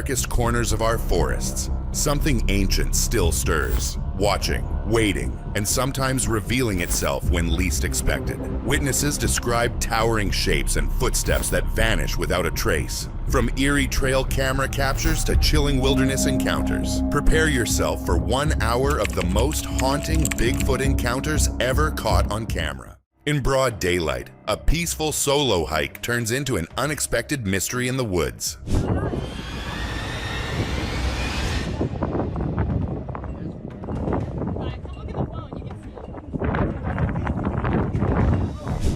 darkest corners of our forests, something ancient still stirs, watching, waiting, and sometimes revealing itself when least expected. Witnesses describe towering shapes and footsteps that vanish without a trace. From eerie trail camera captures to chilling wilderness encounters, prepare yourself for 1 hour of the most haunting Bigfoot encounters ever caught on camera. In broad daylight, a peaceful solo hike turns into an unexpected mystery in the woods.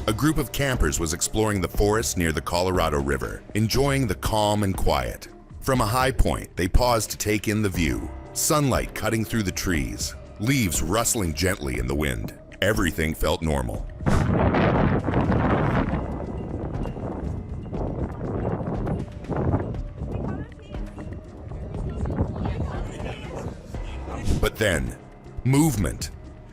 A group of campers was exploring the forest near the Colorado River, enjoying the calm and quiet. From a high point, they paused to take in the view. Sunlight cutting through the trees, leaves rustling gently in the wind. Everything felt normal. But then, movement.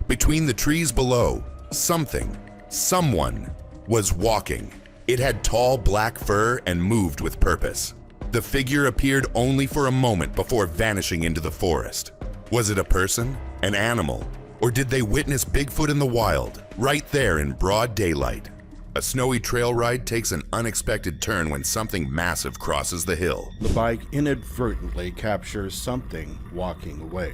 Between the trees below, someone was walking. It had tall black fur and moved with purpose. The figure appeared only for a moment before vanishing into the forest. Was it a person, an animal, or did they witness Bigfoot in the wild, right there in broad daylight? A snowy trail ride takes an unexpected turn when something massive crosses the hill. The bike inadvertently captures something walking away.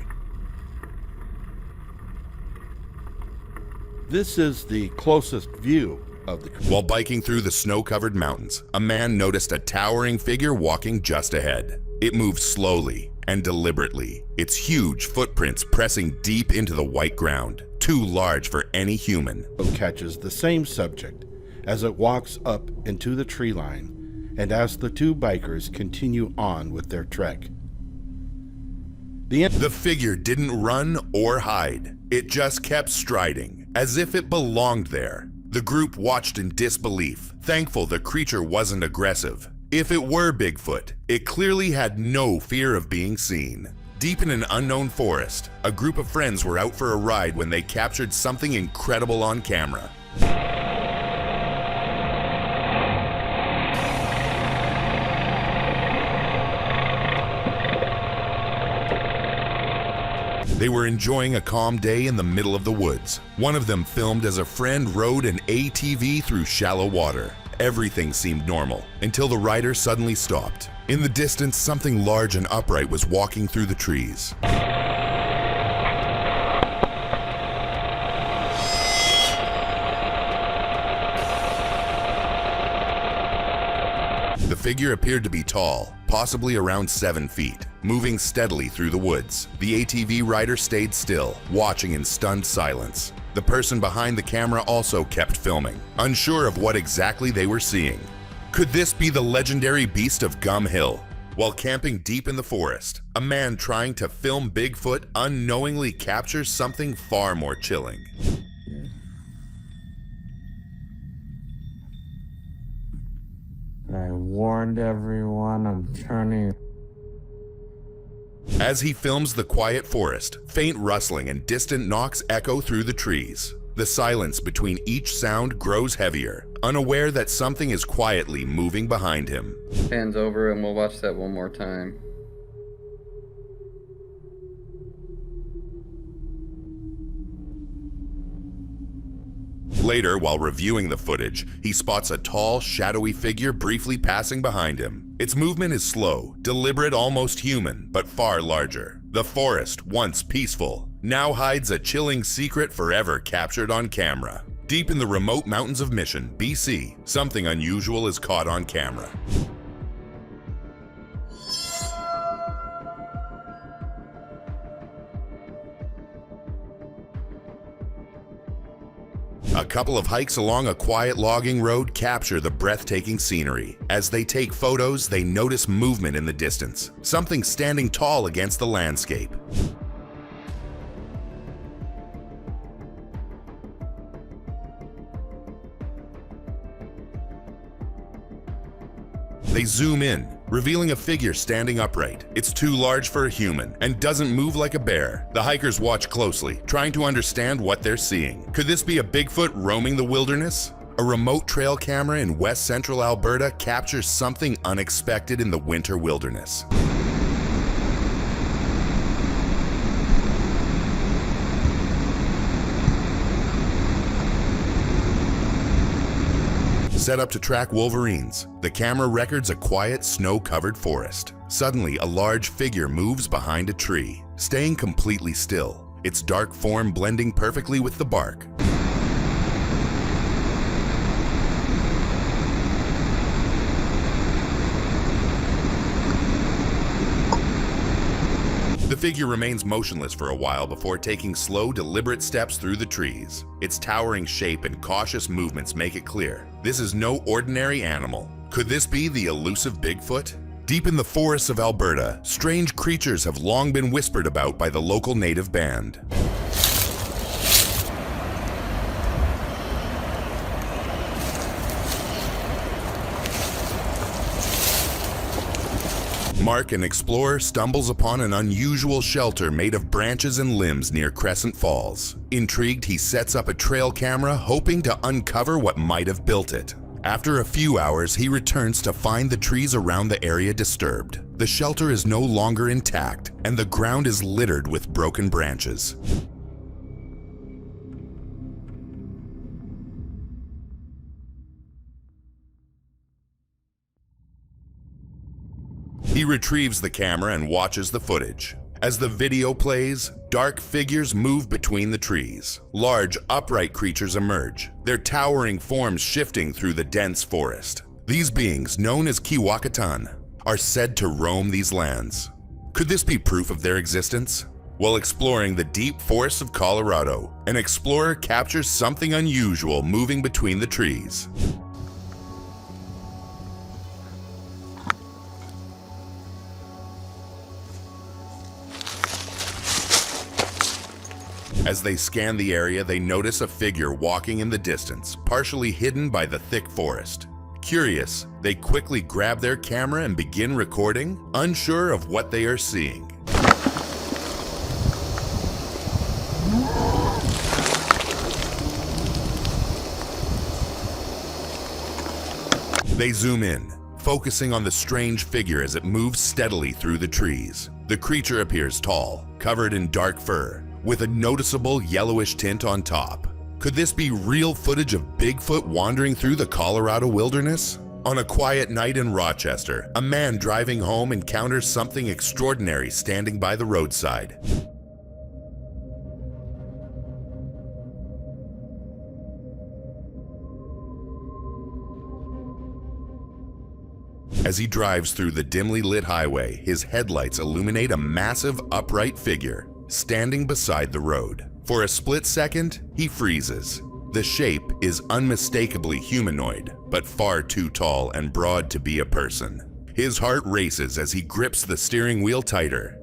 This is the closest view of the creature. While biking through the snow-covered mountains, a man noticed a towering figure walking just ahead. It moved slowly and deliberately, its huge footprints pressing deep into the white ground, too large for any human. Catches the same subject as it walks up into the tree line and as the two bikers continue on with their trek. The figure didn't run or hide. It just kept striding, as if it belonged there. The group watched in disbelief, thankful the creature wasn't aggressive. If it were Bigfoot, it clearly had no fear of being seen. Deep in an unknown forest, a group of friends were out for a ride when they captured something incredible on camera. They were enjoying a calm day in the middle of the woods. One of them filmed as a friend rode an ATV through shallow water. Everything seemed normal until the rider suddenly stopped. In the distance, something large and upright was walking through the trees. The figure appeared to be tall, possibly around 7 feet, moving steadily through the woods. The ATV rider stayed still, watching in stunned silence. The person behind the camera also kept filming, unsure of what exactly they were seeing. Could this be the legendary beast of Gum Hill? While camping deep in the forest, a man trying to film Bigfoot unknowingly captures something far more chilling. I warned everyone I'm turning. As he films the quiet forest, faint rustling and distant knocks echo through the trees. The silence between each sound grows heavier, unaware that something is quietly moving behind him. Hands over and we'll watch that one more time. Later, while reviewing the footage, he spots a tall, shadowy figure briefly passing behind him. Its movement is slow, deliberate, almost human, but far larger. The forest, once peaceful, now hides a chilling secret forever captured on camera. Deep in the remote mountains of Mission, BC, something unusual is caught on camera. A couple of hikes along a quiet logging road capture the breathtaking scenery. As they take photos, they notice movement in the distance, something standing tall against the landscape. They zoom in, revealing a figure standing upright. It's too large for a human and doesn't move like a bear. The hikers watch closely, trying to understand what they're seeing. Could this be a Bigfoot roaming the wilderness? A remote trail camera in west central Alberta captures something unexpected in the winter wilderness. Set up to track wolverines, the camera records a quiet, snow-covered forest. Suddenly, a large figure moves behind a tree, staying completely still, its dark form blending perfectly with the bark. The figure remains motionless for a while before taking slow, deliberate steps through the trees. Its towering shape and cautious movements make it clear this is no ordinary animal. Could this be the elusive Bigfoot? Deep in the forests of Alberta, strange creatures have long been whispered about by the local native band. Mark, an explorer, stumbles upon an unusual shelter made of branches and limbs near Crescent Falls. Intrigued, he sets up a trail camera, hoping to uncover what might have built it. After a few hours, he returns to find the trees around the area disturbed. The shelter is no longer intact, and the ground is littered with broken branches. He retrieves the camera and watches the footage. As the video plays, dark figures move between the trees. Large, upright creatures emerge, their towering forms shifting through the dense forest. These beings, known as Kiwakatan, are said to roam these lands. Could this be proof of their existence? While exploring the deep forests of Colorado, an explorer captures something unusual moving between the trees. As they scan the area, they notice a figure walking in the distance, partially hidden by the thick forest. Curious, they quickly grab their camera and begin recording, unsure of what they are seeing. They zoom in, focusing on the strange figure as it moves steadily through the trees. The creature appears tall, covered in dark fur, with a noticeable yellowish tint on top. Could this be real footage of Bigfoot wandering through the Colorado wilderness? On a quiet night in Rochester, a man driving home encounters something extraordinary standing by the roadside. As he drives through the dimly lit highway, his headlights illuminate a massive upright figure standing beside the road. For a split second, he freezes. The shape is unmistakably humanoid, but far too tall and broad to be a person. His heart races as he grips the steering wheel tighter.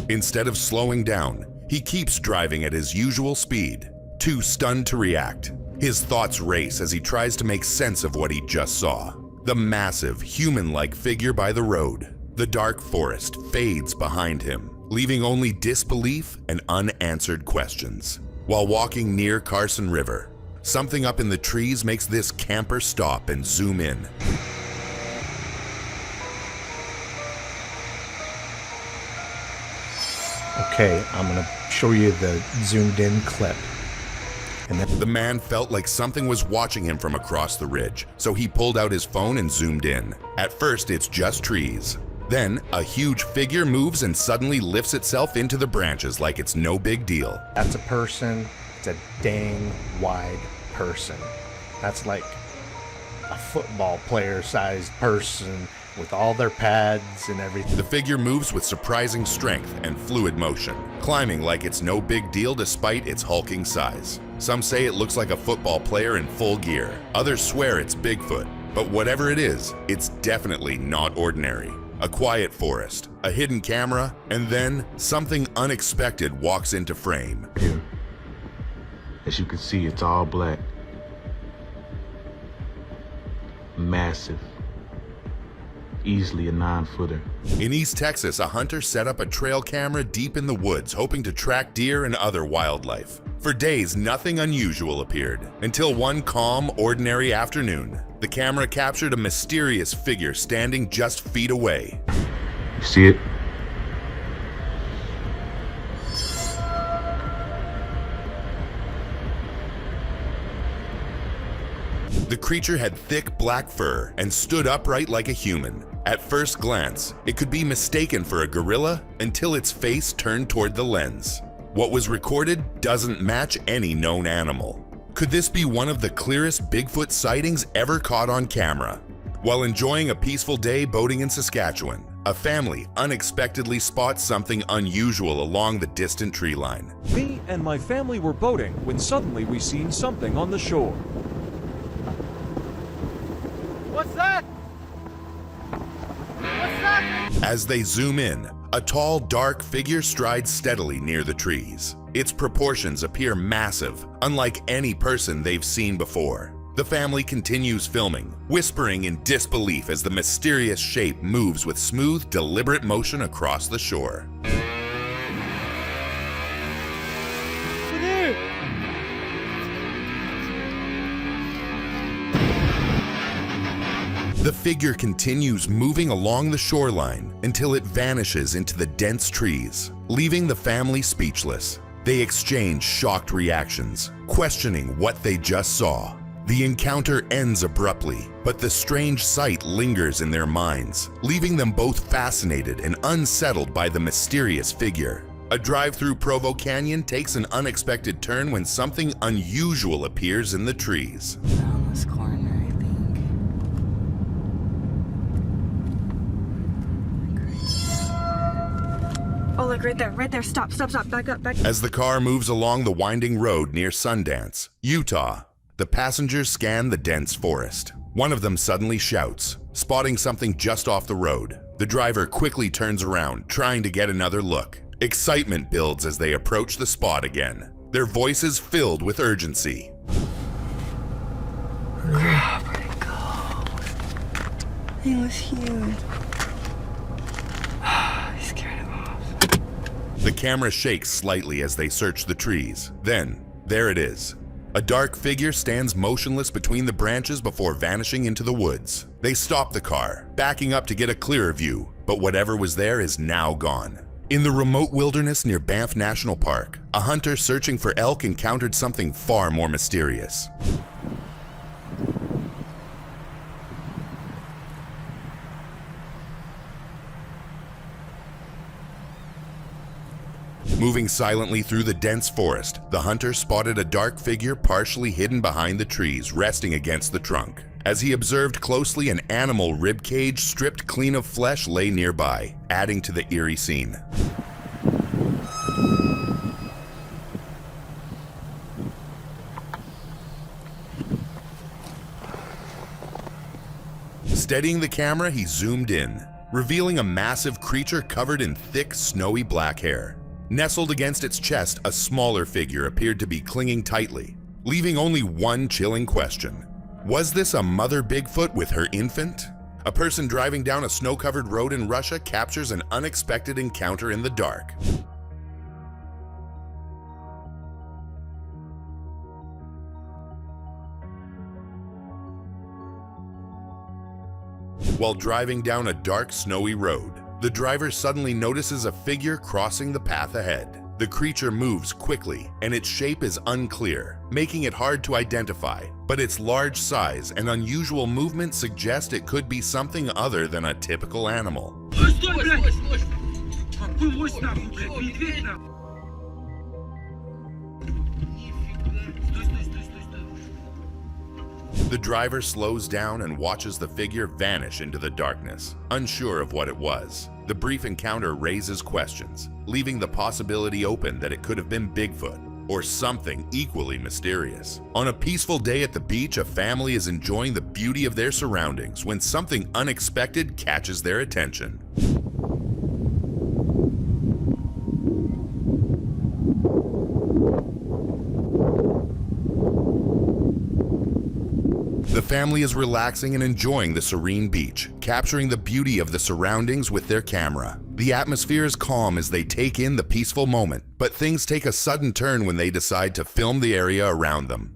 Instead of slowing down, he keeps driving at his usual speed, too stunned to react. His thoughts race as he tries to make sense of what he just saw. The massive, human-like figure by the road. The dark forest fades behind him, leaving only disbelief and unanswered questions. While walking near Carson River, something up in the trees makes this camper stop and zoom in. Okay, I'm gonna show you the zoomed in clip. The man felt like something was watching him from across the ridge, so he pulled out his phone and zoomed in. At first, it's just trees. Then, a huge figure moves and suddenly lifts itself into the branches like it's no big deal. That's a person. It's a dang wide person. That's like a football player-sized person with all their pads and everything. The figure moves with surprising strength and fluid motion, climbing like it's no big deal despite its hulking size. Some say it looks like a football player in full gear. Others swear it's Bigfoot. But whatever it is, it's definitely not ordinary. A quiet forest, a hidden camera, and then something unexpected walks into frame. Here, as you can see, it's all black. Massive. Easily a 9-footer. In East Texas, a hunter set up a trail camera deep in the woods, hoping to track deer and other wildlife. For days, nothing unusual appeared, until one calm, ordinary afternoon. The camera captured a mysterious figure standing just feet away. You see it? The creature had thick black fur and stood upright like a human. At first glance, it could be mistaken for a gorilla until its face turned toward the lens. What was recorded doesn't match any known animal. Could this be one of the clearest Bigfoot sightings ever caught on camera? While enjoying a peaceful day boating in Saskatchewan, a family unexpectedly spots something unusual along the distant tree line. Me and my family were boating when suddenly we seen something on the shore. What's that? What's that? As they zoom in, a tall, dark figure strides steadily near the trees. Its proportions appear massive, unlike any person they've seen before. The family continues filming, whispering in disbelief as the mysterious shape moves with smooth, deliberate motion across the shore. The figure continues moving along the shoreline until it vanishes into the dense trees, leaving the family speechless. They exchange shocked reactions, questioning what they just saw. The encounter ends abruptly, but the strange sight lingers in their minds, leaving them both fascinated and unsettled by the mysterious figure. A drive through Provo Canyon takes an unexpected turn when something unusual appears in the trees. Around this corner, I think. Oh, look, right there. Stop, back up. As the car moves along the winding road near Sundance, Utah, the passengers scan the dense forest. One of them suddenly shouts, spotting something just off the road. The driver quickly turns around, trying to get another look. Excitement builds as they approach the spot again, their voices filled with urgency. Crap, where'd it go? He was huge. I scared him off. The camera shakes slightly as they search the trees. Then, there it is. A dark figure stands motionless between the branches before vanishing into the woods. They stop the car, backing up to get a clearer view, but whatever was there is now gone. In the remote wilderness near Banff National Park, a hunter searching for elk encountered something far more mysterious. Moving silently through the dense forest, the hunter spotted a dark figure partially hidden behind the trees, resting against the trunk. As he observed closely, an animal rib cage stripped clean of flesh lay nearby, adding to the eerie scene. Steadying the camera, he zoomed in, revealing a massive creature covered in thick, snowy black hair. Nestled against its chest, a smaller figure appeared to be clinging tightly, leaving only one chilling question. Was this a mother Bigfoot with her infant? A person driving down a snow-covered road in Russia captures an unexpected encounter in the dark. While driving down a dark, snowy road, the driver suddenly notices a figure crossing the path ahead. The creature moves quickly, and its shape is unclear, making it hard to identify. But its large size and unusual movement suggest it could be something other than a typical animal. The driver slows down and watches the figure vanish into the darkness, unsure of what it was. The brief encounter raises questions, leaving the possibility open that it could have been Bigfoot or something equally mysterious. On a peaceful day at the beach, a family is enjoying the beauty of their surroundings when something unexpected catches their attention. The family is relaxing and enjoying the serene beach, capturing the beauty of the surroundings with their camera. The atmosphere is calm as they take in the peaceful moment, but things take a sudden turn when they decide to film the area around them.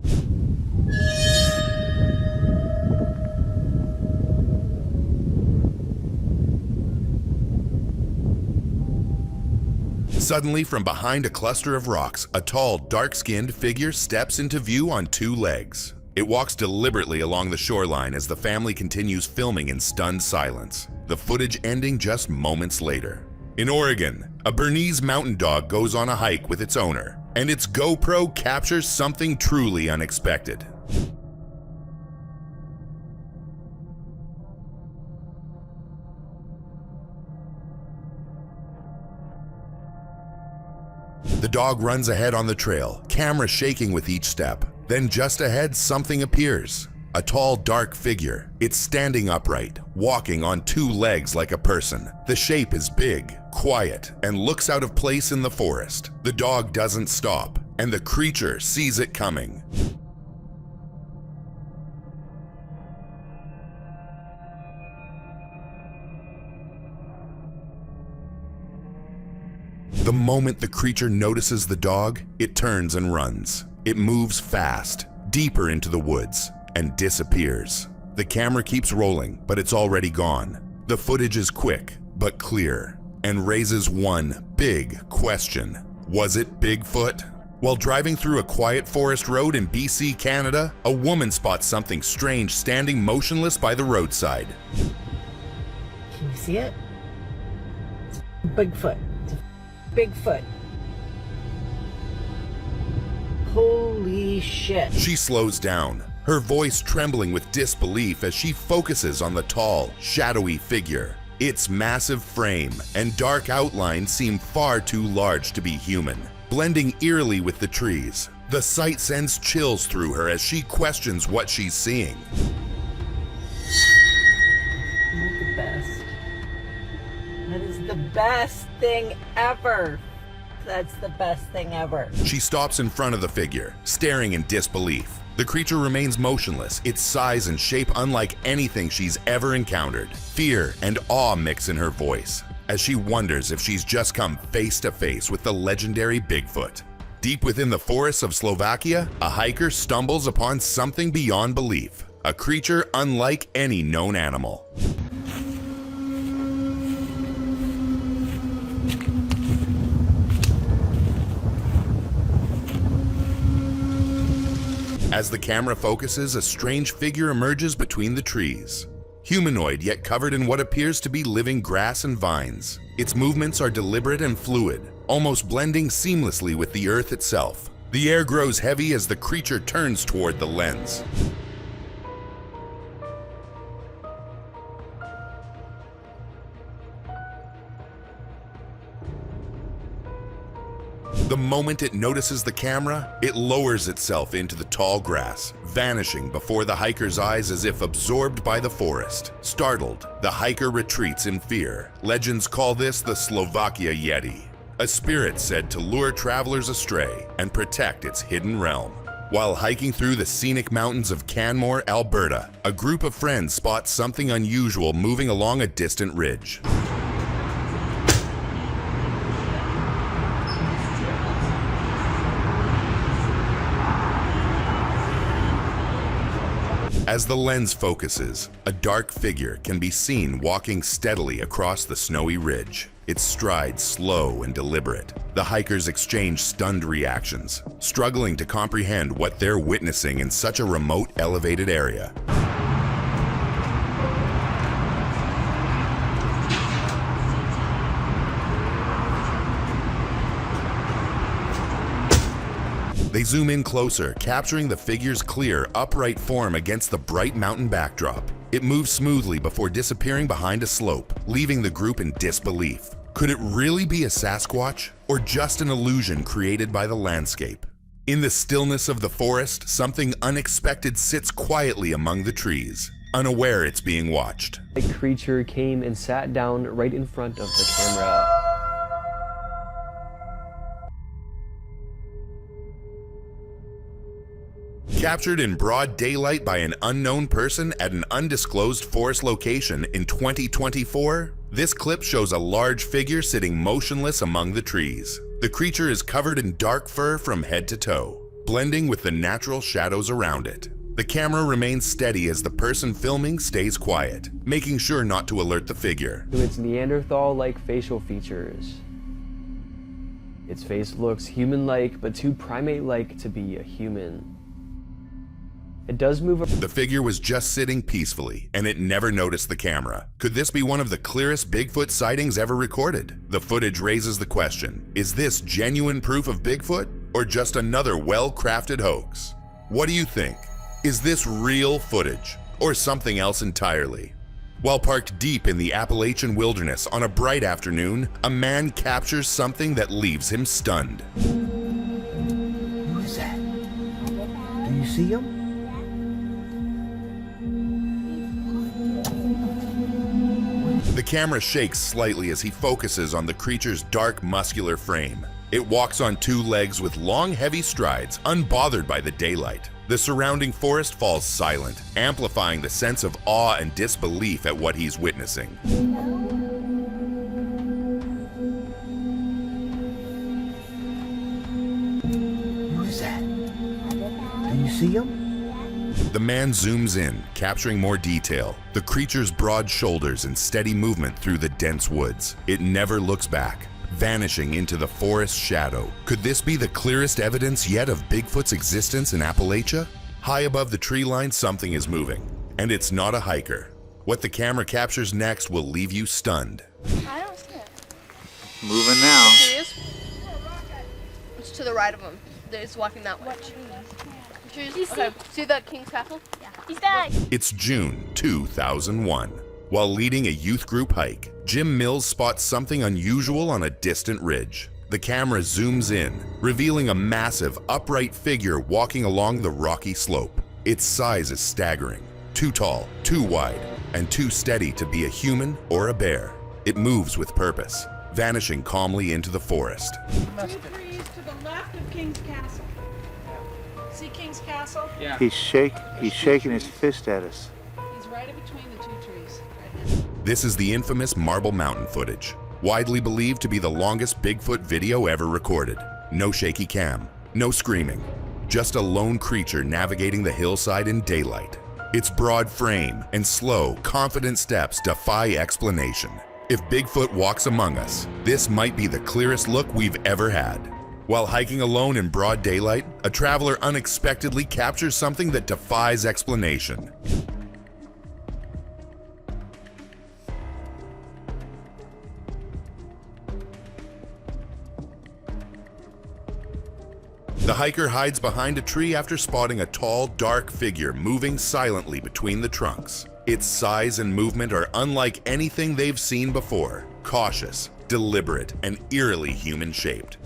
Suddenly, from behind a cluster of rocks, a tall, dark-skinned figure steps into view on two legs. It walks deliberately along the shoreline as the family continues filming in stunned silence, the footage ending just moments later. In Oregon, a Bernese mountain dog goes on a hike with its owner, and its GoPro captures something truly unexpected. The dog runs ahead on the trail, camera shaking with each step. Then just ahead, something appears. A tall, dark figure. It's standing upright, walking on two legs like a person. The shape is big, quiet, and looks out of place in the forest. The dog doesn't stop, and the creature sees it coming. The moment the creature notices the dog, it turns and runs. It moves fast, deeper into the woods, and disappears. The camera keeps rolling, but it's already gone. The footage is quick, but clear, and raises one big question. Was it Bigfoot? While driving through a quiet forest road in BC, Canada, a woman spots something strange standing motionless by the roadside. Can you see it? It's Bigfoot. Bigfoot. Holy shit. She slows down, her voice trembling with disbelief as she focuses on the tall, shadowy figure. Its massive frame and dark outline seem far too large to be human, blending eerily with the trees. The sight sends chills through her as she questions what she's seeing. You're the best. That is the best thing ever. That's the best thing ever. She stops in front of the figure, staring in disbelief. The creature remains motionless, its size and shape unlike anything she's ever encountered. Fear and awe mix in her voice, as she wonders if she's just come face to face with the legendary Bigfoot. Deep within the forests of Slovakia, a hiker stumbles upon something beyond belief, a creature unlike any known animal. As the camera focuses, a strange figure emerges between the trees. Humanoid, yet covered in what appears to be living grass and vines. Its movements are deliberate and fluid, almost blending seamlessly with the earth itself. The air grows heavy as the creature turns toward the lens. The moment it notices the camera, it lowers itself into the tall grass, vanishing before the hiker's eyes as if absorbed by the forest. Startled, the hiker retreats in fear. Legends call this the Slovakia Yeti, a spirit said to lure travelers astray and protect its hidden realm. While hiking through the scenic mountains of Canmore, Alberta, a group of friends spots something unusual moving along a distant ridge. As the lens focuses, a dark figure can be seen walking steadily across the snowy ridge, its stride slow and deliberate. The hikers exchange stunned reactions, struggling to comprehend what they're witnessing in such a remote, elevated area. They zoom in closer, capturing the figure's clear, upright form against the bright mountain backdrop. It moves smoothly before disappearing behind a slope, leaving the group in disbelief. Could it really be a Sasquatch, or just an illusion created by the landscape? In the stillness of the forest, something unexpected sits quietly among the trees, unaware it's being watched. A creature came and sat down right in front of the camera. Captured in broad daylight by an unknown person at an undisclosed forest location in 2024, this clip shows a large figure sitting motionless among the trees. The creature is covered in dark fur from head to toe, blending with the natural shadows around it. The camera remains steady as the person filming stays quiet, making sure not to alert the figure. Its Neanderthal-like facial features. Its face looks human-like, but too primate-like to be a human. It does move. The figure was just sitting peacefully, and it never noticed the camera. Could this be one of the clearest Bigfoot sightings ever recorded? The footage raises the question, is this genuine proof of Bigfoot, or just another well-crafted hoax? What do you think? Is this real footage, or something else entirely? While parked deep in the Appalachian wilderness on a bright afternoon, a man captures something that leaves him stunned. Who is that? Do you see him? The camera shakes slightly as he focuses on the creature's dark, muscular frame. It walks on two legs with long, heavy strides, unbothered by the daylight. The surrounding forest falls silent, amplifying the sense of awe and disbelief at what he's witnessing. Who is that? Do you see him? The man zooms in, capturing more detail. The creature's broad shoulders and steady movement through the dense woods. It never looks back, vanishing into the forest shadow. Could this be the clearest evidence yet of Bigfoot's existence in Appalachia? High above the tree line, something is moving, and it's not a hiker. What the camera captures next will leave you stunned. I don't see it. Moving now. There he is. It's to the right of him. He's walking that way. What trees? Okay. See that King's Castle? Yeah. He's back. It's June 2001. While leading a youth group hike, Jim Mills spots something unusual on a distant ridge. The camera zooms in, revealing a massive, upright figure walking along the rocky slope. Its size is staggering. Too tall, too wide, and too steady to be a human or a bear. It moves with purpose, vanishing calmly into the forest. 2 trees to the left of King's Castle. See King's Castle? Yeah. He's shaking his fist at us. He's right in between the 2 trees. This is the infamous Marble Mountain footage, widely believed to be the longest Bigfoot video ever recorded. No shaky cam, no screaming, just a lone creature navigating the hillside in daylight. Its broad frame and slow, confident steps defy explanation. If Bigfoot walks among us, this might be the clearest look we've ever had. While hiking alone in broad daylight, a traveler unexpectedly captures something that defies explanation. The hiker hides behind a tree after spotting a tall, dark figure moving silently between the trunks. Its size and movement are unlike anything they've seen before. Cautious, deliberate, and eerily human-shaped.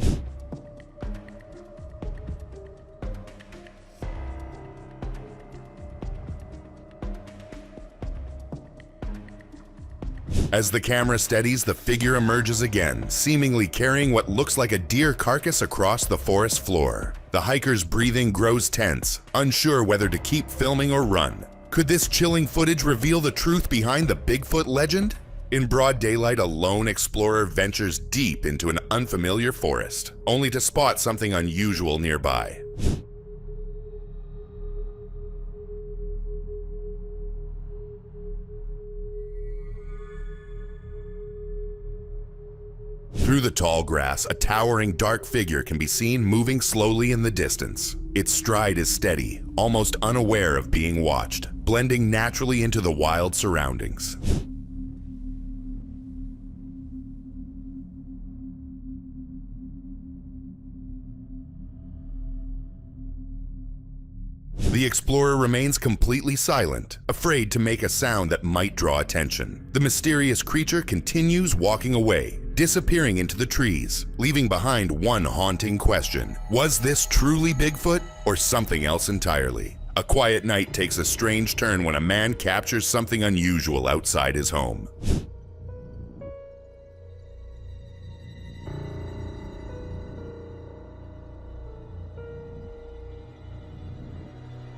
As the camera steadies, the figure emerges again, seemingly carrying what looks like a deer carcass across the forest floor. The hiker's breathing grows tense, unsure whether to keep filming or run. Could this chilling footage reveal the truth behind the Bigfoot legend? In broad daylight, a lone explorer ventures deep into an unfamiliar forest, only to spot something unusual nearby. Through the tall grass, a towering dark figure can be seen moving slowly in the distance. Its stride is steady, almost unaware of being watched, blending naturally into the wild surroundings. The explorer remains completely silent, afraid to make a sound that might draw attention. The mysterious creature continues walking away, disappearing into the trees, leaving behind one haunting question. Was this truly Bigfoot or something else entirely? A quiet night takes a strange turn when a man captures something unusual outside his home.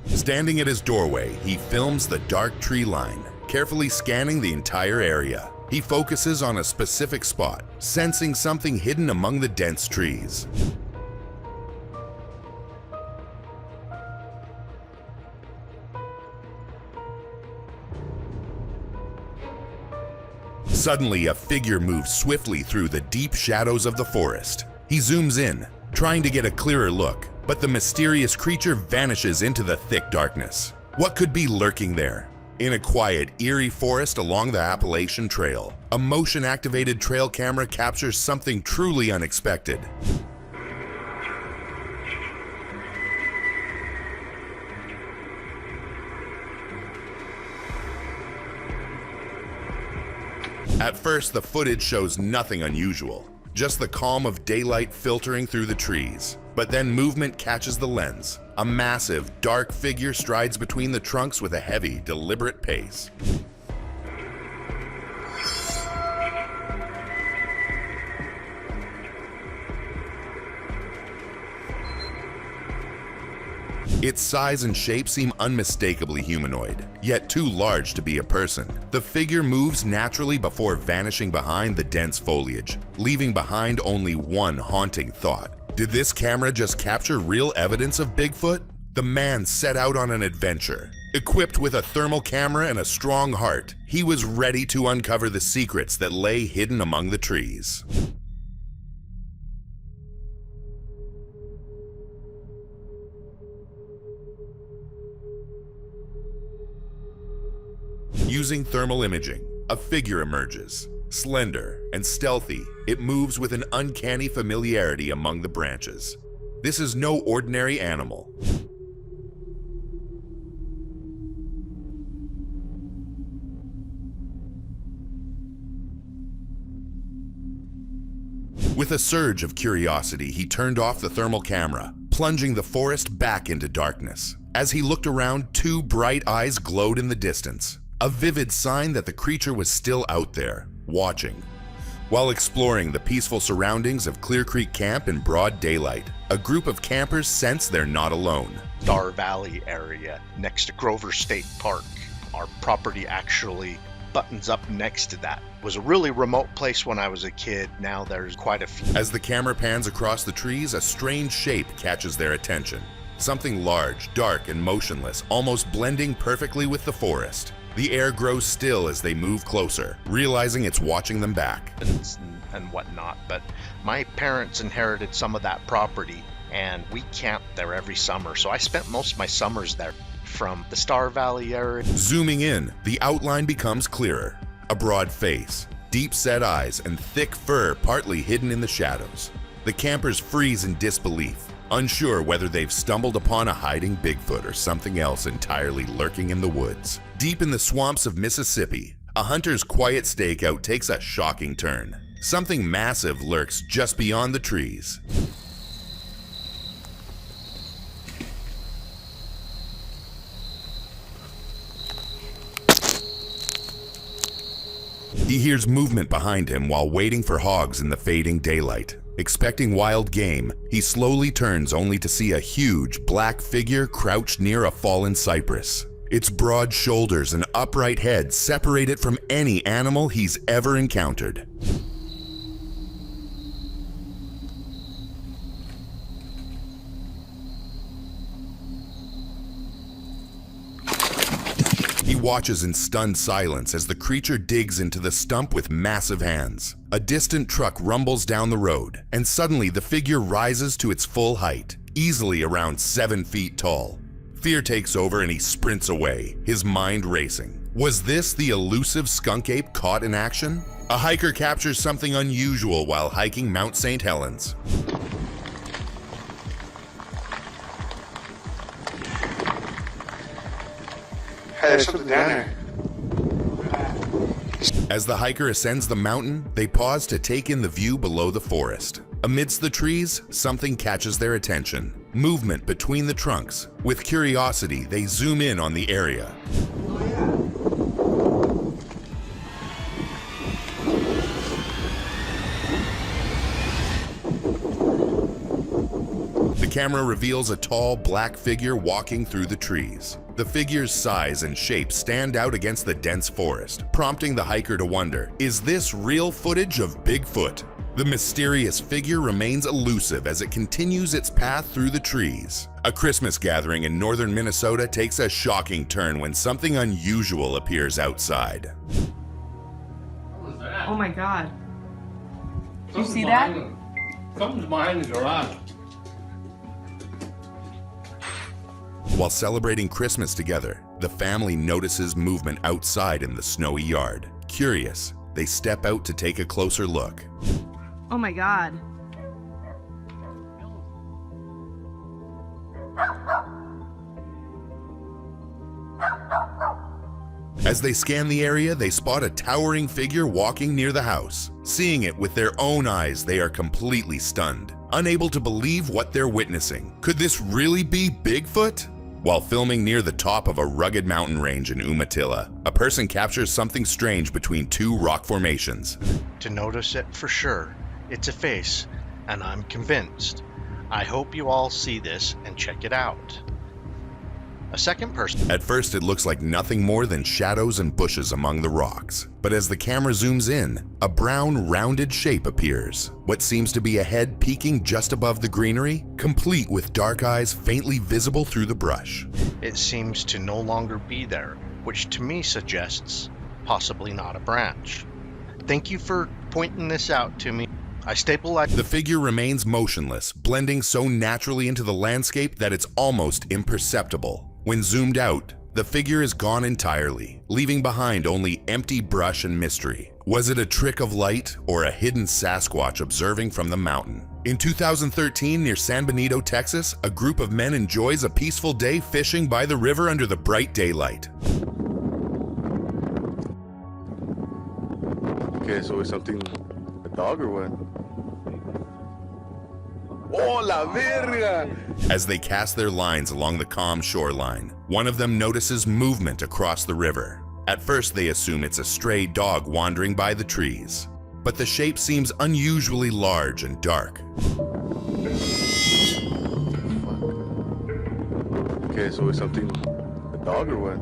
Standing at his doorway, he films the dark tree line, carefully scanning the entire area. He focuses on a specific spot, sensing something hidden among the dense trees. Suddenly, a figure moves swiftly through the deep shadows of the forest. He zooms in, trying to get a clearer look, But the mysterious creature vanishes into the thick darkness. What could be lurking there? In a quiet, eerie forest along the Appalachian Trail, a motion-activated trail camera captures something truly unexpected. At first, the footage shows nothing unusual, just the calm of daylight filtering through the trees. But then movement catches the lens. A massive, dark figure strides between the trunks with a heavy, deliberate pace. Its size and shape seem unmistakably humanoid, yet too large to be a person. The figure moves naturally before vanishing behind the dense foliage, leaving behind only one haunting thought. Did this camera just capture real evidence of Bigfoot? The man set out on an adventure. Equipped with a thermal camera and a strong heart, he was ready to uncover the secrets that lay hidden among the trees. Using thermal imaging, a figure emerges. Slender and stealthy, it moves with an uncanny familiarity among the branches. This is no ordinary animal. With a surge of curiosity, he turned off the thermal camera, plunging the forest back into darkness. As he looked around, two bright eyes glowed in the distance, a vivid sign that the creature was still out there, watching. While exploring the peaceful surroundings of Clear Creek Camp in broad daylight, a group of campers sense they're not alone. Star Valley area next to Grover State Park. Our property actually buttons up next to that. It was a really remote place when I was a kid. Now there's quite a few. As the camera pans across the trees, a strange shape catches their attention. Something large, dark, and motionless, almost blending perfectly with the forest. The air grows still as they move closer, realizing it's watching them back. And whatnot, but my parents inherited some of that property and we camped there every summer, so I spent most of my summers there. From the Star Valley area. Zooming in, the outline becomes clearer. A broad face, deep-set eyes, and thick fur partly hidden in the shadows. The campers freeze in disbelief, unsure whether they've stumbled upon a hiding Bigfoot or something else entirely lurking in the woods. Deep in the swamps of Mississippi, a hunter's quiet stakeout takes a shocking turn. Something massive lurks just beyond the trees. He hears movement behind him while waiting for hogs in the fading daylight. Expecting wild game, he slowly turns only to see a huge black figure crouched near a fallen cypress. Its broad shoulders and upright head separate it from any animal he's ever encountered. He watches in stunned silence as the creature digs into the stump with massive hands. A distant truck rumbles down the road, and suddenly the figure rises to its full height, easily around 7 feet tall. Fear takes over and he sprints away, his mind racing. Was this the elusive skunk ape caught in action? A hiker captures something unusual while hiking Mount St. Helens. Hey, there's something down there. As the hiker ascends the mountain, they pause to take in the view below the forest. Amidst the trees, something catches their attention. Movement between the trunks. With curiosity, they zoom in on the area. The camera reveals a tall, black figure walking through the trees. The figure's size and shape stand out against the dense forest, prompting the hiker to wonder, is this real footage of Bigfoot? The mysterious figure remains elusive as it continues its path through the trees. A Christmas gathering in northern Minnesota takes a shocking turn when something unusual appears outside. Oh my God. Did you see that? Something's behind the garage. While celebrating Christmas together, the family notices movement outside in the snowy yard. Curious, they step out to take a closer look. Oh my God. As they scan the area, they spot a towering figure walking near the house. Seeing it with their own eyes, they are completely stunned, unable to believe what they're witnessing. Could this really be Bigfoot? While filming near the top of a rugged mountain range in Umatilla, a person captures something strange between two rock formations. To notice it for sure, it's a face, and I'm convinced. I hope you all see this and check it out. A second person. At first, it looks like nothing more than shadows and bushes among the rocks. But as the camera zooms in, a brown, rounded shape appears. What seems to be a head peeking just above the greenery, complete with dark eyes faintly visible through the brush. It seems to no longer be there, which to me suggests possibly not a branch. Thank you for pointing this out to me. I stabilized. The figure remains motionless, blending so naturally into the landscape that it's almost imperceptible. When zoomed out, the figure is gone entirely, leaving behind only empty brush and mystery. Was it a trick of light or a hidden Sasquatch observing from the mountain? In 2013, near San Benito, Texas, a group of men enjoys a peaceful day fishing by the river under the bright daylight. Okay, so it's something, a dog or what? Oh, la verga! As they cast their lines along the calm shoreline, one of them notices movement across the river. At first, they assume it's a stray dog wandering by the trees, but the shape seems unusually large and dark. Okay, so it's something, a dog or what?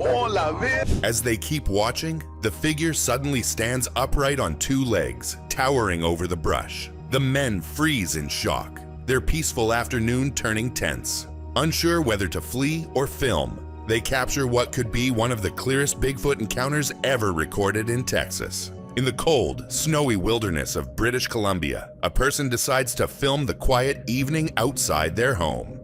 Oh, la verga! As they keep watching, the figure suddenly stands upright on two legs, towering over the brush. The men freeze in shock, their peaceful afternoon turning tense. Unsure whether to flee or film, they capture what could be one of the clearest Bigfoot encounters ever recorded in Texas. In the cold, snowy wilderness of British Columbia, a person decides to film the quiet evening outside their home.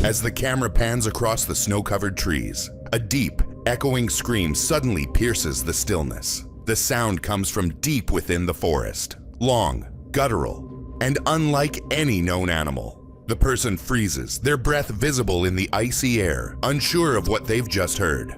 As the camera pans across the snow-covered trees, a deep, echoing scream suddenly pierces the stillness. The sound comes from deep within the forest, long, guttural, and unlike any known animal. The person freezes, their breath visible in the icy air, unsure of what they've just heard.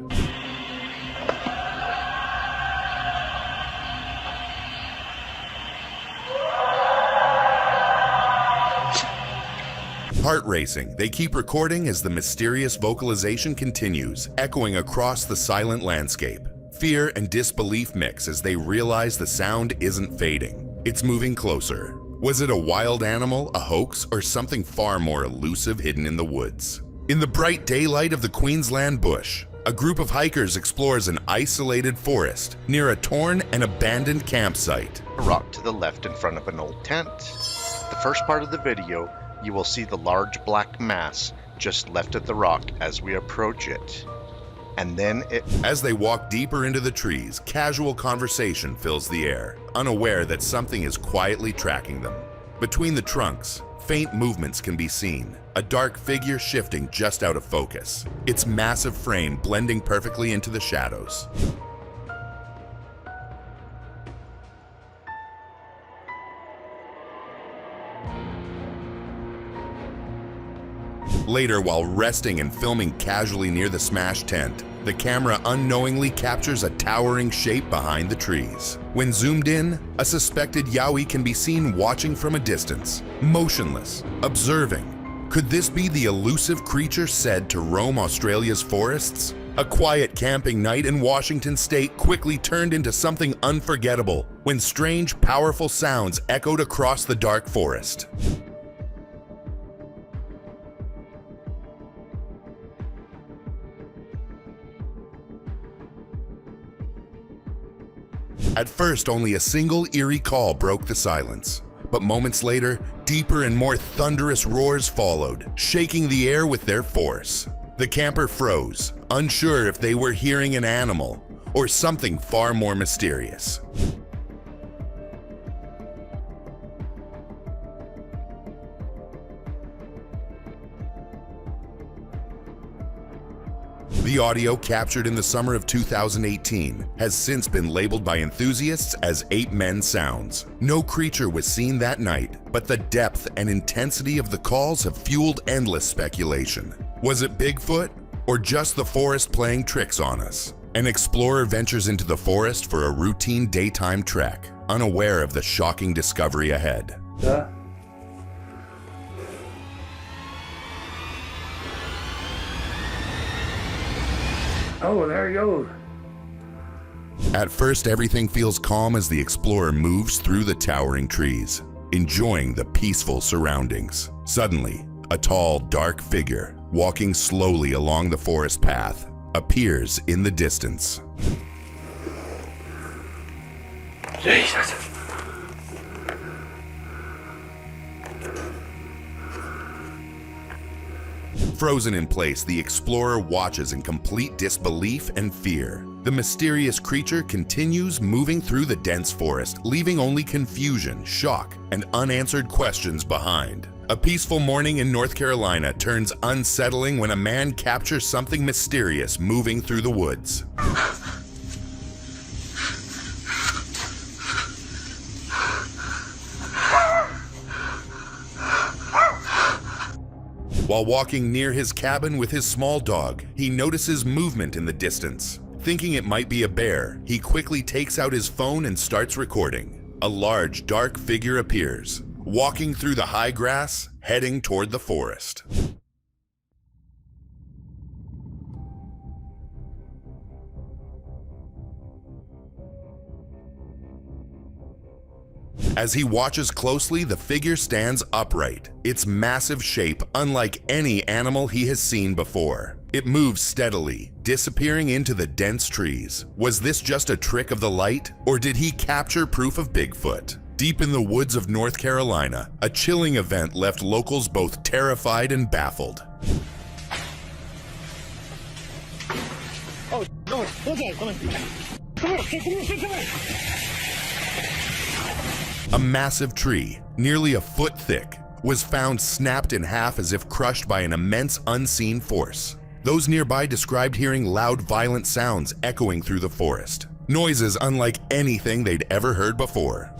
Heart racing, they keep recording as the mysterious vocalization continues, echoing across the silent landscape. Fear and disbelief mix as they realize the sound isn't fading. It's moving closer. Was it a wild animal, a hoax, or something far more elusive hidden in the woods? In the bright daylight of the Queensland bush, a group of hikers explores an isolated forest near a torn and abandoned campsite. A rock to the left in front of an old tent. The first part of the video, you will see the large black mass just left of the rock as we approach it. And then As they walk deeper into the trees, casual conversation fills the air, unaware that something is quietly tracking them. Between the trunks, faint movements can be seen, a dark figure shifting just out of focus, its massive frame blending perfectly into the shadows. Later, while resting and filming casually near the smashed tent, the camera unknowingly captures a towering shape behind the trees. When zoomed in, a suspected yowie can be seen watching from a distance, motionless, observing. Could this be the elusive creature said to roam Australia's forests? A quiet camping night in Washington state quickly turned into something unforgettable when strange, powerful sounds echoed across the dark forest. At first, only a single eerie call broke the silence. But moments later, deeper and more thunderous roars followed, shaking the air with their force. The camper froze, unsure if they were hearing an animal or something far more mysterious. The audio captured in the summer of 2018 has since been labeled by enthusiasts as 8 Men sounds. No creature was seen that night, but the depth and intensity of the calls have fueled endless speculation. Was it Bigfoot or just the forest playing tricks on us? An explorer ventures into the forest for a routine daytime trek, unaware of the shocking discovery ahead. Oh, there he goes. At first, everything feels calm as the explorer moves through the towering trees, enjoying the peaceful surroundings. Suddenly, a tall, dark figure, walking slowly along the forest path, appears in the distance. Jesus. Frozen in place, the explorer watches in complete disbelief and fear. The mysterious creature continues moving through the dense forest, leaving only confusion, shock, and unanswered questions behind. A peaceful morning in North Carolina turns unsettling when a man captures something mysterious moving through the woods. While walking near his cabin with his small dog, he notices movement in the distance. Thinking it might be a bear, he quickly takes out his phone and starts recording. A large, dark figure appears, walking through the high grass, heading toward the forest. As he watches closely, the figure stands upright, its massive shape unlike any animal he has seen before. It moves steadily, disappearing into the dense trees. Was this just a trick of the light, or did he capture proof of Bigfoot? Deep in the woods of North Carolina, a chilling event left locals both terrified and baffled. Oh, no, okay, come on. Come on. A massive tree, nearly a foot thick, was found snapped in half as if crushed by an immense unseen force. Those nearby described hearing loud, violent sounds echoing through the forest. Noises unlike anything they'd ever heard before.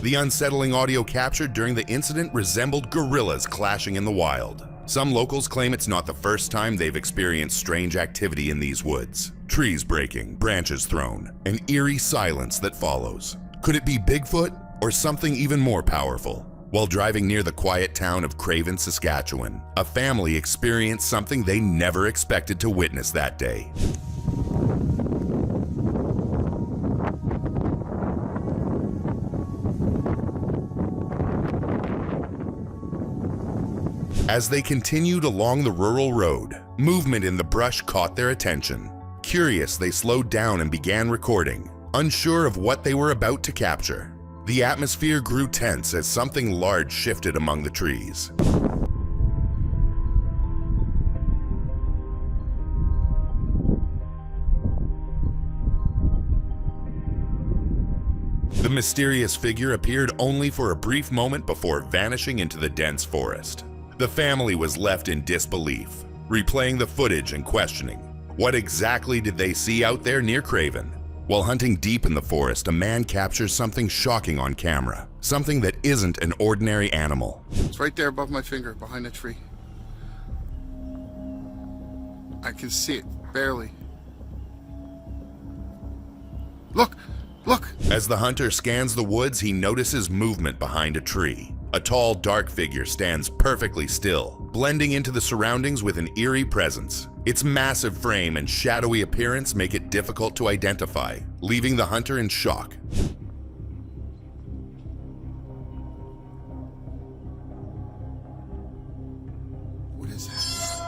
The unsettling audio captured during the incident resembled gorillas clashing in the wild. Some locals claim it's not the first time they've experienced strange activity in these woods. Trees breaking, branches thrown, an eerie silence that follows. Could it be Bigfoot or something even more powerful? While driving near the quiet town of Craven, Saskatchewan, a family experienced something they never expected to witness that day. As they continued along the rural road, movement in the brush caught their attention. Curious, they slowed down and began recording, unsure of what they were about to capture. The atmosphere grew tense as something large shifted among the trees. The mysterious figure appeared only for a brief moment before vanishing into the dense forest. The family was left in disbelief, replaying the footage and questioning. What exactly did they see out there near Craven? While hunting deep in the forest, a man captures something shocking on camera. Something that isn't an ordinary animal. It's right there above my finger, behind the tree. I can see it, barely. Look! Look! As the hunter scans the woods, he notices movement behind a tree. A tall, dark figure stands perfectly still, blending into the surroundings with an eerie presence. Its massive frame and shadowy appearance make it difficult to identify, leaving the hunter in shock. What is that?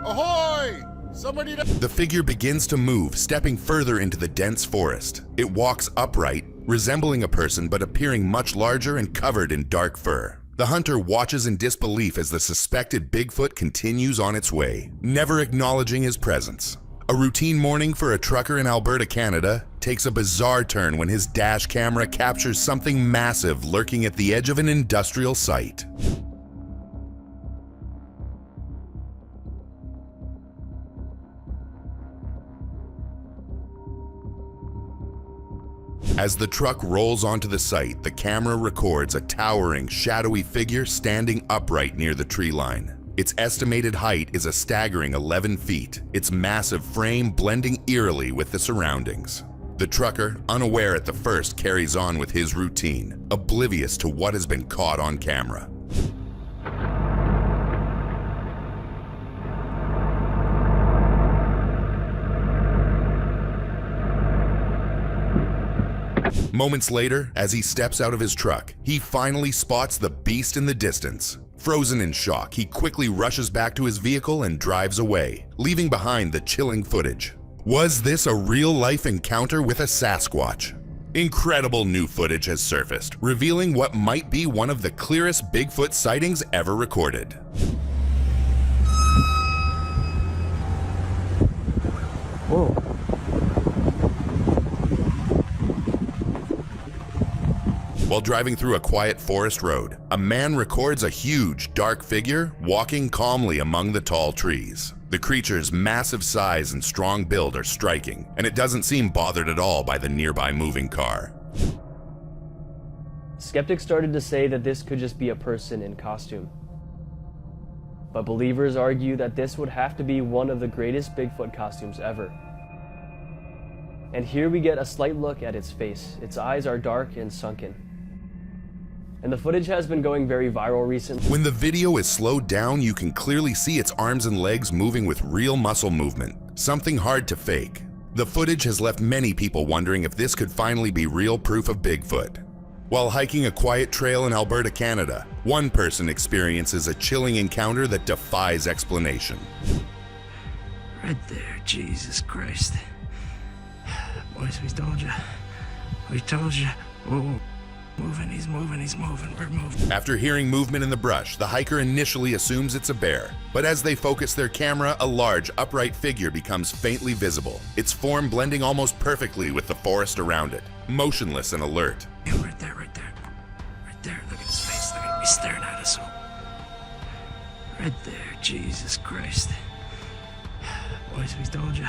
Ahoy! Somebody... The figure begins to move, stepping further into the dense forest. It walks upright, resembling a person but appearing much larger and covered in dark fur. The hunter watches in disbelief as the suspected Bigfoot continues on its way, never acknowledging his presence. A routine morning for a trucker in Alberta, Canada, takes a bizarre turn when his dash camera captures something massive lurking at the edge of an industrial site. As the truck rolls onto the site, the camera records a towering, shadowy figure standing upright near the tree line. Its estimated height is a staggering 11 feet, its massive frame blending eerily with the surroundings. The trucker, unaware at the first, carries on with his routine, oblivious to what has been caught on camera. Moments later, as he steps out of his truck, he finally spots the beast in the distance. Frozen in shock, he quickly rushes back to his vehicle and drives away, leaving behind the chilling footage. Was this a real-life encounter with a Sasquatch? Incredible new footage has surfaced, revealing what might be one of the clearest Bigfoot sightings ever recorded. Whoa. While driving through a quiet forest road, a man records a huge, dark figure walking calmly among the tall trees. The creature's massive size and strong build are striking, and it doesn't seem bothered at all by the nearby moving car. Skeptics started to say that this could just be a person in costume. But believers argue that this would have to be one of the greatest Bigfoot costumes ever. And here we get a slight look at its face. Its eyes are dark and sunken. And the footage has been going very viral recently. When the video is slowed down, you can clearly see its arms and legs moving with real muscle movement, something hard to fake. The footage has left many people wondering if this could finally be real proof of Bigfoot. While hiking a quiet trail in Alberta, Canada, one person experiences a chilling encounter that defies explanation. Right there, Jesus Christ. Boys, we told you. We told you. Oh. He's moving, we're moving. After hearing movement in the brush, the hiker initially assumes it's a bear. But as they focus their camera, a large, upright figure becomes faintly visible, its form blending almost perfectly with the forest around it, motionless and alert. Yeah, right there. Right there, look at his face, look at him, he's staring at us. Right there, Jesus Christ. Boys, we told you.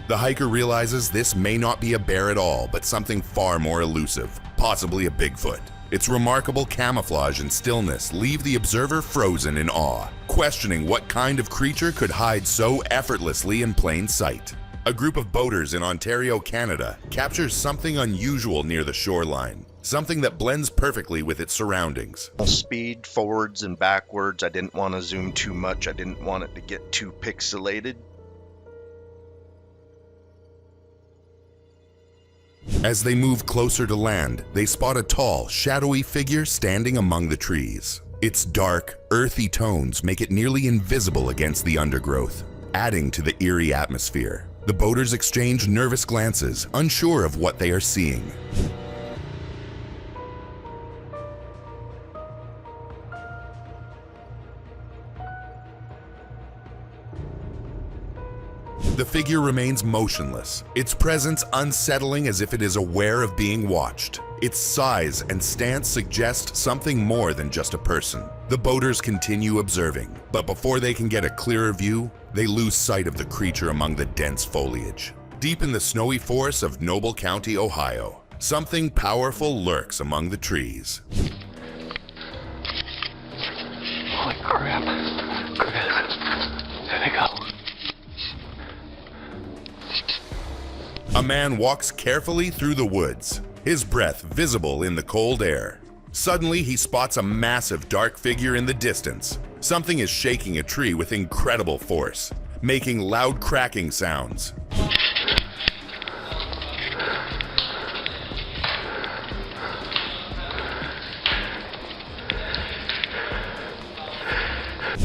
The hiker realizes this may not be a bear at all, but something far more elusive, possibly a Bigfoot. Its remarkable camouflage and stillness leave the observer frozen in awe, questioning what kind of creature could hide so effortlessly in plain sight. A group of boaters in Ontario, Canada, captures something unusual near the shoreline, something that blends perfectly with its surroundings. Speed forwards and backwards. I didn't want to zoom too much. I didn't want it to get too pixelated. As they move closer to land, they spot a tall, shadowy figure standing among the trees. Its dark, earthy tones make it nearly invisible against the undergrowth, adding to the eerie atmosphere. The boaters exchange nervous glances, unsure of what they are seeing. The figure remains motionless, its presence unsettling as if it is aware of being watched. Its size and stance suggest something more than just a person. The boaters continue observing, but before they can get a clearer view, they lose sight of the creature among the dense foliage. Deep in the snowy forests of Noble County, Ohio, something powerful lurks among the trees. Holy crap. There they go. A man walks carefully through the woods, his breath visible in the cold air. Suddenly, he spots a massive dark figure in the distance. Something is shaking a tree with incredible force, making loud cracking sounds.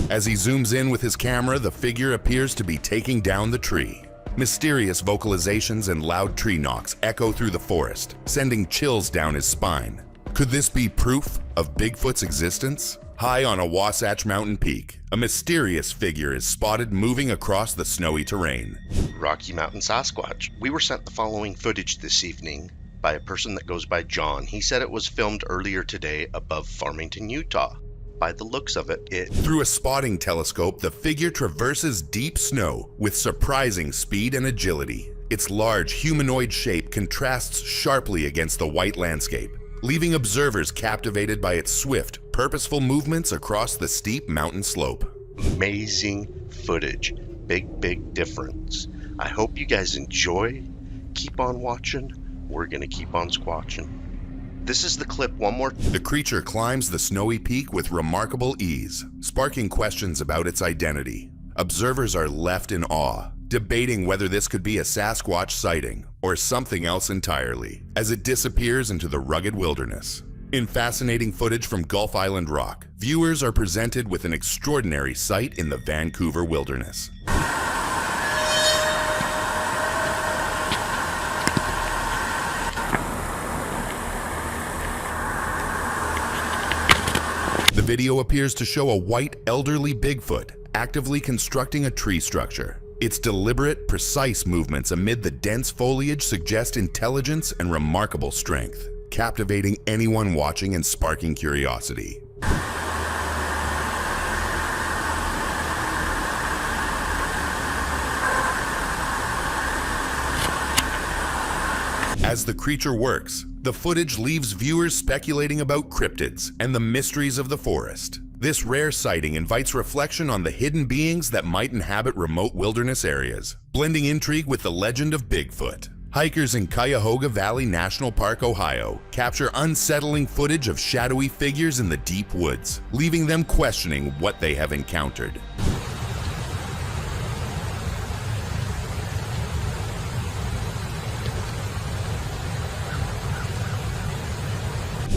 As he zooms in with his camera, the figure appears to be taking down the tree. Mysterious vocalizations and loud tree knocks echo through the forest, sending chills down his spine. Could this be proof of Bigfoot's existence? High on a Wasatch Mountain peak, a mysterious figure is spotted moving across the snowy terrain. Rocky Mountain Sasquatch. We were sent the following footage this evening by a person that goes by John. He said it was filmed earlier today above Farmington, Utah. By the looks of it, Through a spotting telescope, the figure traverses deep snow with surprising speed and agility. Its large humanoid shape contrasts sharply against the white landscape, leaving observers captivated by its swift, purposeful movements across the steep mountain slope. Amazing footage. Big difference. I hope you guys enjoy. Keep on watching. We're gonna keep on squatching. This is the clip one more. The creature climbs the snowy peak with remarkable ease, sparking questions about its identity. Observers are left in awe, debating whether this could be a Sasquatch sighting or something else entirely, as it disappears into the rugged wilderness. In fascinating footage from Gulf Island Rock, viewers are presented with an extraordinary sight in the Vancouver wilderness. The video appears to show a white, elderly Bigfoot actively constructing a tree structure. Its deliberate, precise movements amid the dense foliage suggest intelligence and remarkable strength, captivating anyone watching and sparking curiosity. As the creature works, the footage leaves viewers speculating about cryptids and the mysteries of the forest. This rare sighting invites reflection on the hidden beings that might inhabit remote wilderness areas, blending intrigue with the legend of Bigfoot. Hikers in Cuyahoga Valley National Park, Ohio, capture unsettling footage of shadowy figures in the deep woods, leaving them questioning what they have encountered.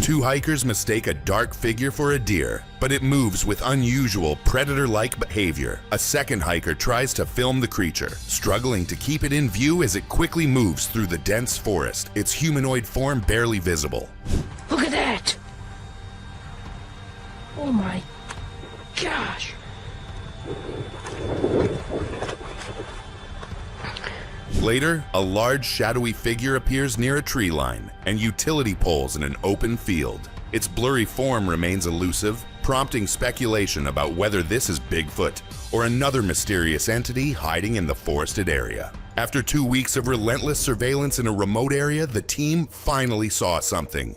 Two hikers mistake a dark figure for a deer, but it moves with unusual predator-like behavior. A second hiker tries to film the creature, struggling to keep it in view as it quickly moves through the dense forest, its humanoid form barely visible. Look at that! Oh my gosh! Later, a large shadowy figure appears near a tree line and utility poles in an open field. Its blurry form remains elusive, prompting speculation about whether this is Bigfoot or another mysterious entity hiding in the forested area. After 2 weeks of relentless surveillance in a remote area, the team finally saw something.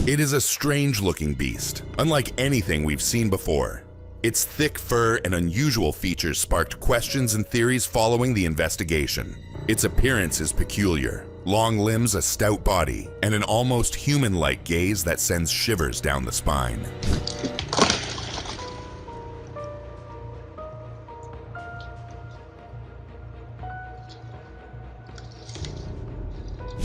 It is a strange-looking beast, unlike anything we've seen before. Its thick fur and unusual features sparked questions and theories following the investigation. Its appearance is peculiar. Long limbs, a stout body, and an almost human-like gaze that sends shivers down the spine.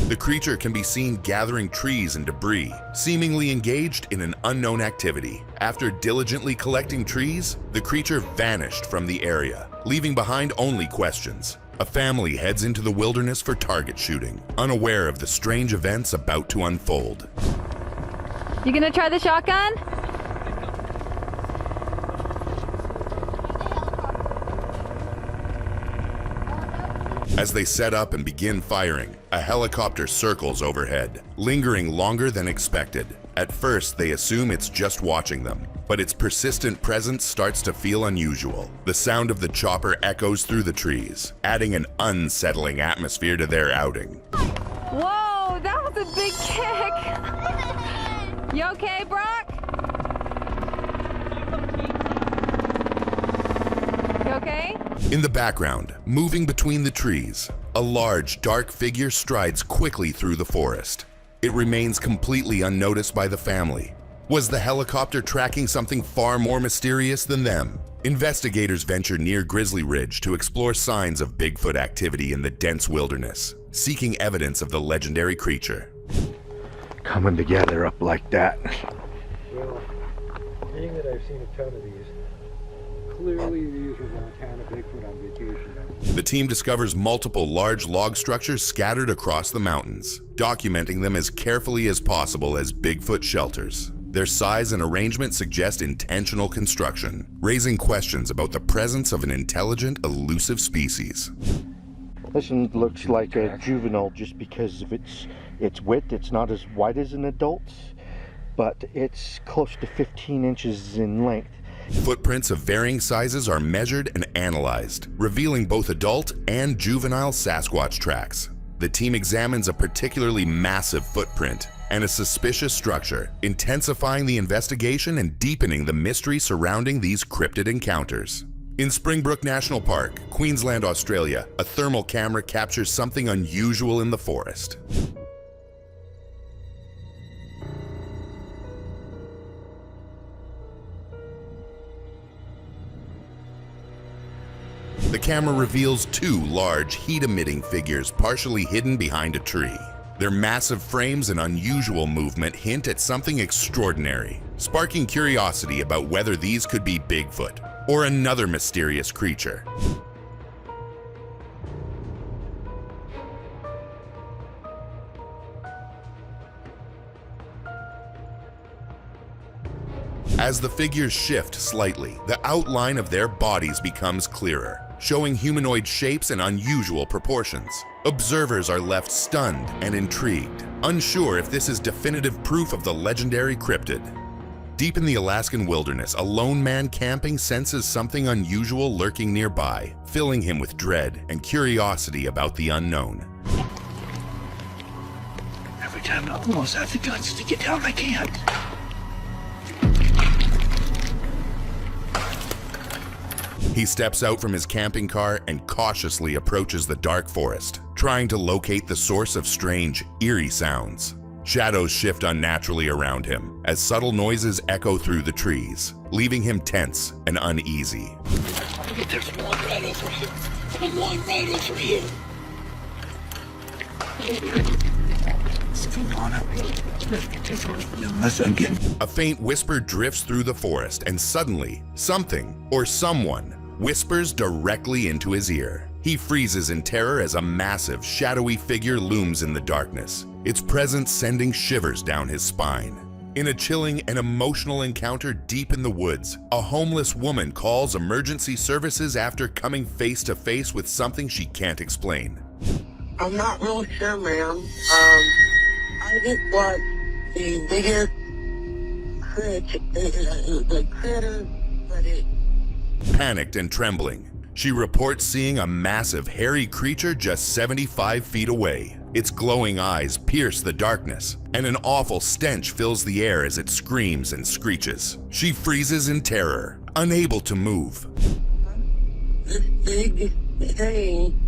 The creature can be seen gathering trees and debris, seemingly engaged in an unknown activity. After diligently collecting trees, the creature vanished from the area, leaving behind only questions. A family heads into the wilderness for target shooting, unaware of the strange events about to unfold. You gonna try the shotgun? As they set up and begin firing, a helicopter circles overhead, lingering longer than expected. At first, they assume it's just watching them, but its persistent presence starts to feel unusual. The sound of the chopper echoes through the trees, adding an unsettling atmosphere to their outing. Whoa, that was a big kick. You okay, Brock? You okay? In the background, moving between the trees, a large, dark figure strides quickly through the forest. It remains completely unnoticed by the family. Was the helicopter tracking something far more mysterious than them? Investigators venture near Grizzly Ridge to explore signs of Bigfoot activity in the dense wilderness, seeking evidence of the legendary creature. coming together up like that. Well, being that I've seen a ton of these, clearly these were Montana Bigfoot on vacation. The team discovers multiple large log structures scattered across the mountains, documenting them as carefully as possible as Bigfoot shelters. Their size and arrangement suggest intentional construction, raising questions about the presence of an intelligent, elusive species. This one looks like a juvenile just because of its width. It's not as wide as an adult, but it's close to 15 inches in length. Footprints of varying sizes are measured and analyzed, revealing both adult and juvenile Sasquatch tracks. The team examines a particularly massive footprint and a suspicious structure, intensifying the investigation and deepening the mystery surrounding these cryptid encounters. In Springbrook National Park, Queensland, Australia, a thermal camera captures something unusual in the forest. The camera reveals two large, heat-emitting figures partially hidden behind a tree. Their massive frames and unusual movement hint at something extraordinary, sparking curiosity about whether these could be Bigfoot or another mysterious creature. As the figures shift slightly, the outline of their bodies becomes clearer, showing humanoid shapes and unusual proportions. Observers are left stunned and intrigued, unsure if this is definitive proof of the legendary cryptid. Deep in the Alaskan wilderness, a lone man camping senses something unusual lurking nearby, filling him with dread and curiosity about the unknown. Every time I almost have the guts to get down, I can't. He steps out from his camping car and cautiously approaches the dark forest, trying to locate the source of strange, eerie sounds. Shadows shift unnaturally around him as subtle noises echo through the trees, leaving him tense and uneasy. There's one right over here. There's one right over here. A faint whisper drifts through the forest, and suddenly, something or someone whispers directly into his ear. He freezes in terror as a massive, shadowy figure looms in the darkness, its presence sending shivers down his spine. In a chilling and emotional encounter deep in the woods, a homeless woman calls emergency services after coming face to face with something she can't explain. I'm not really sure, ma'am. I just watched the biggest critter, but it... Panicked and trembling, she reports seeing a massive, hairy creature just 75 feet away. Its glowing eyes pierce the darkness, and an awful stench fills the air as it screams and screeches. She freezes in terror, unable to move. This big thing,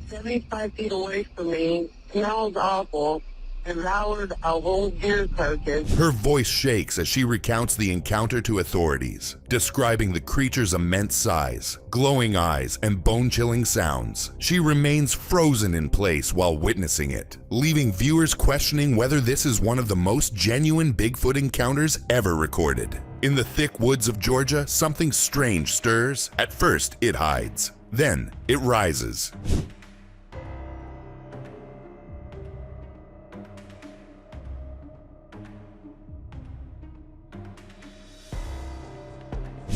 75 feet away from me, smells awful, devoured a whole deer carcass. Her voice shakes as she recounts the encounter to authorities, describing the creature's immense size, glowing eyes, and bone-chilling sounds. She remains frozen in place while witnessing it, leaving viewers questioning whether this is one of the most genuine Bigfoot encounters ever recorded. In the thick woods of Georgia, something strange stirs. At first, it hides. Then, it rises.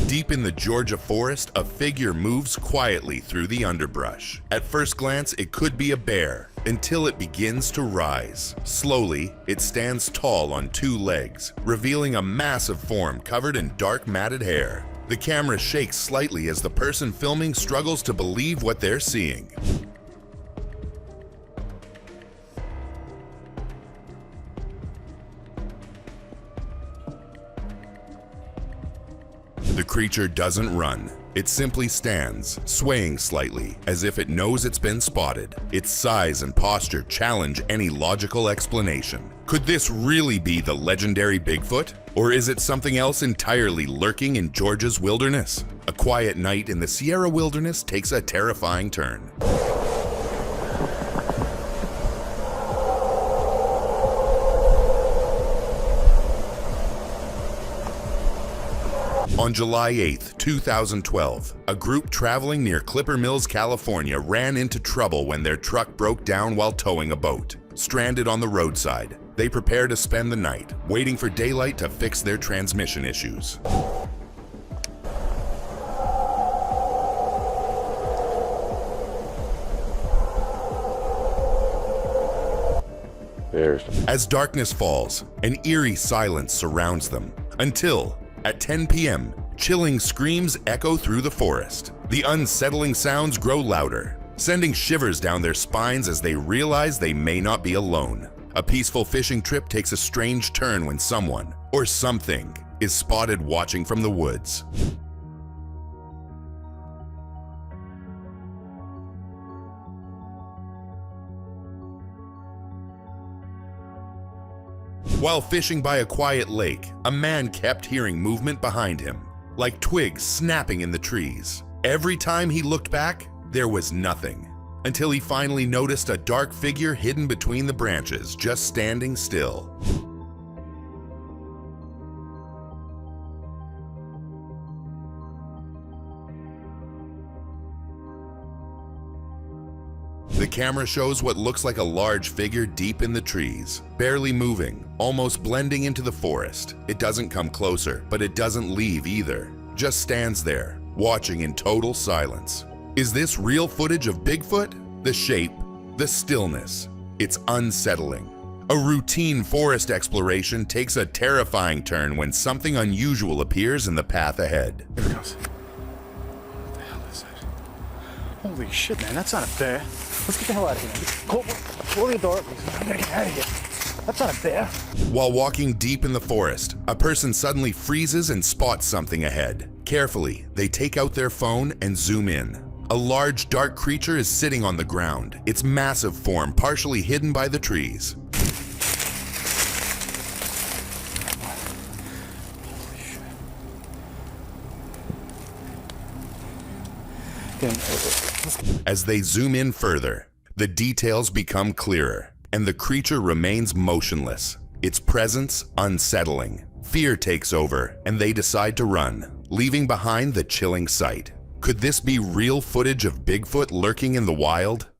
Deep in the Georgia forest, a figure moves quietly through the underbrush. At first glance, it could be a bear, until it begins to rise. Slowly, it stands tall on two legs, revealing a massive form covered in dark matted hair. The camera shakes slightly as the person filming struggles to believe what they're seeing. The creature doesn't run. It simply stands, swaying slightly, as if it knows it's been spotted. Its size and posture challenge any logical explanation. Could this really be the legendary Bigfoot? Or is it something else entirely lurking in Georgia's wilderness? A quiet night in the Sierra wilderness takes a terrifying turn. On July 8, 2012, a group traveling near Clipper Mills, California ran into trouble when their truck broke down while towing a boat. Stranded on the roadside, they prepare to spend the night, waiting for daylight to fix their transmission issues. As darkness falls, an eerie silence surrounds them, until, at 10 p.m., chilling screams echo through the forest. The unsettling sounds grow louder, sending shivers down their spines as they realize they may not be alone. A peaceful fishing trip takes a strange turn when someone, or something, is spotted watching from the woods. While fishing by a quiet lake, a man kept hearing movement behind him, like twigs snapping in the trees. Every time he looked back, there was nothing, until he finally noticed a dark figure hidden between the branches, just standing still. The camera shows what looks like a large figure deep in the trees, barely moving, almost blending into the forest. It doesn't come closer, but it doesn't leave either. Just stands there, watching in total silence. Is this real footage of Bigfoot? The shape, the stillness. It's unsettling. A routine forest exploration takes a terrifying turn when something unusual appears in the path ahead. Here it comes. What the hell is that? Holy shit, man, that's not a bear. Let's get the hell out of here. Close the door, please. I gotta get out of here. That's not a bear. While walking deep in the forest, a person suddenly freezes and spots something ahead. Carefully, they take out their phone and zoom in. A large, dark creature is sitting on the ground, its massive form partially hidden by the trees. As they zoom in further, the details become clearer, and the creature remains motionless, its presence unsettling. Fear takes over, and they decide to run, leaving behind the chilling sight. Could this be real footage of Bigfoot lurking in the wild?